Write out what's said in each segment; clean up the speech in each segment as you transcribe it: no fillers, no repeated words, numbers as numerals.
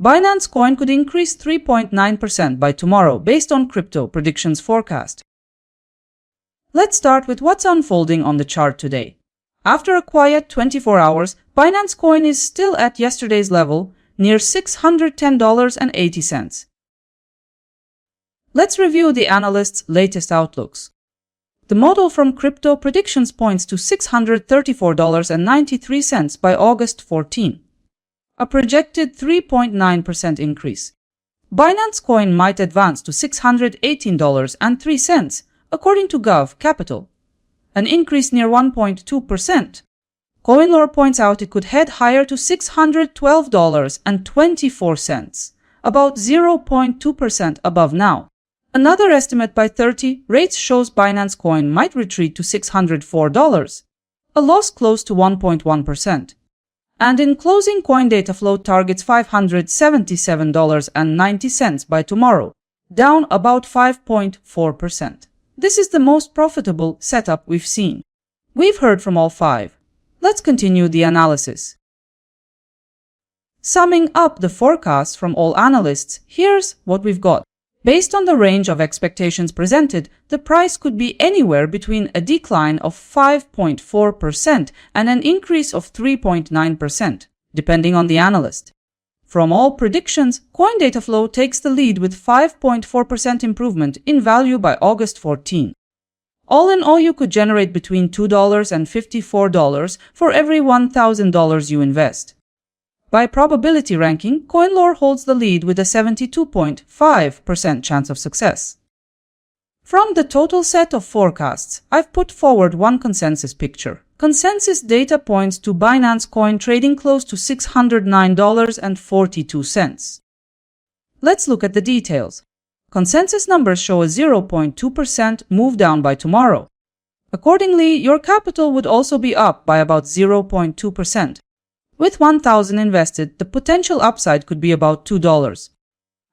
Binance Coin could increase 3.9% by tomorrow based on crypto predictions forecast. Let's start with what's unfolding on the chart today. After a quiet 24 hours, Binance Coin is still at yesterday's level, near $610.80. Let's review the analysts' latest outlooks. The model from Crypto Predictions points to $634.93 by August 14, a projected 3.9% increase. Binance Coin might advance to $618.03, according to Gov Capital, an increase near 1.2%. CoinLore points out it could head higher to $612.24, about 0.2% above now. Another estimate by 30 Rates shows Binance Coin might retreat to $604, a loss close to 1.1%. And in closing, Coin Data Flow targets $577.90 by tomorrow, down about 5.4%. This is the most profitable setup we've seen. We've heard from all five. Let's continue the analysis. Summing up the forecasts from all analysts, here's what we've got. Based on the range of expectations presented, the price could be anywhere between a decline of 5.4% and an increase of 3.9%, depending on the analyst. From all predictions, Coin Data Flow takes the lead with 5.4% improvement in value by August 14. All in all, you could generate between $2 and $54 for every $1,000 you invest. By probability ranking, CoinLore holds the lead with a 72.5% chance of success. From the total set of forecasts, I've put forward one consensus picture. Consensus data points to Binance Coin trading close to $609.42. Let's look at the details. Consensus numbers show a 0.2% move down by tomorrow. Accordingly, your capital would also be up by about 0.2%. With $1,000 invested, the potential upside could be about $2.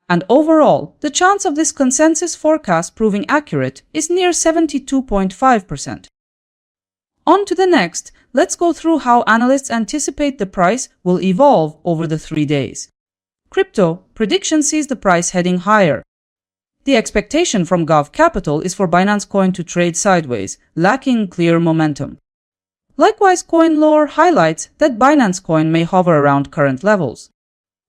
And overall, the chance of this consensus forecast proving accurate is near 72.5%. On to the next, let's go through how analysts anticipate the price will evolve over the 3 days. Crypto Prediction sees the price heading higher. The expectation from Gov Capital is for Binance Coin to trade sideways, lacking clear momentum. Likewise, CoinLore highlights that Binance Coin may hover around current levels.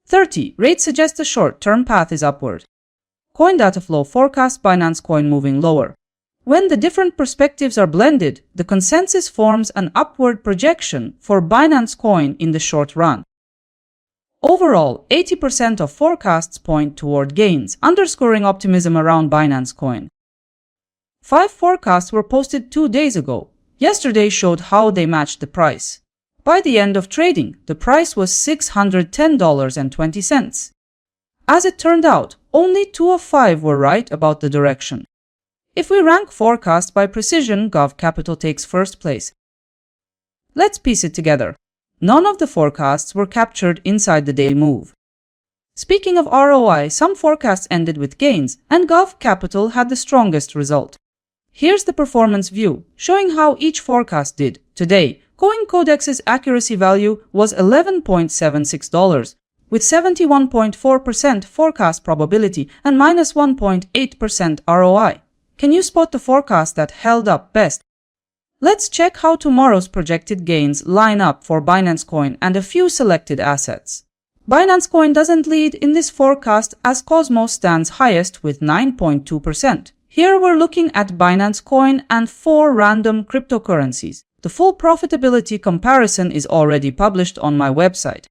30 Rates suggest a short-term path is upward. Coin Data Flow forecasts Binance Coin moving lower. When the different perspectives are blended, the consensus forms an upward projection for Binance Coin in the short run. Overall, 80% of forecasts point toward gains, underscoring optimism around Binance Coin. 5 forecasts were posted 2 days ago. Yesterday showed how they matched the price. By the end of trading, the price was $610.20. As it turned out, only 2 of 5 were right about the direction. If we rank forecasts by precision, Gov Capital takes first place. Let's piece it together. None of the forecasts were captured inside the daily move. Speaking of ROI, some forecasts ended with gains, and Gov Capital had the strongest result. Here's the performance view, showing how each forecast did. Today, CoinCodex's accuracy value was $11.76, with 71.4% forecast probability and minus 1.8% ROI. Can you spot the forecast that held up best? Let's check how tomorrow's projected gains line up for Binance Coin and a few selected assets. Binance Coin doesn't lead in this forecast as Cosmos stands highest with 9.2%. Here we're looking at Binance Coin and 4 random cryptocurrencies. The full profitability comparison is already published on my website.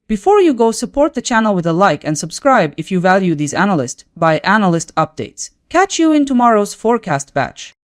Before you go, support the channel with a like and subscribe if you value these analyst by analyst updates. Catch you in tomorrow's forecast batch.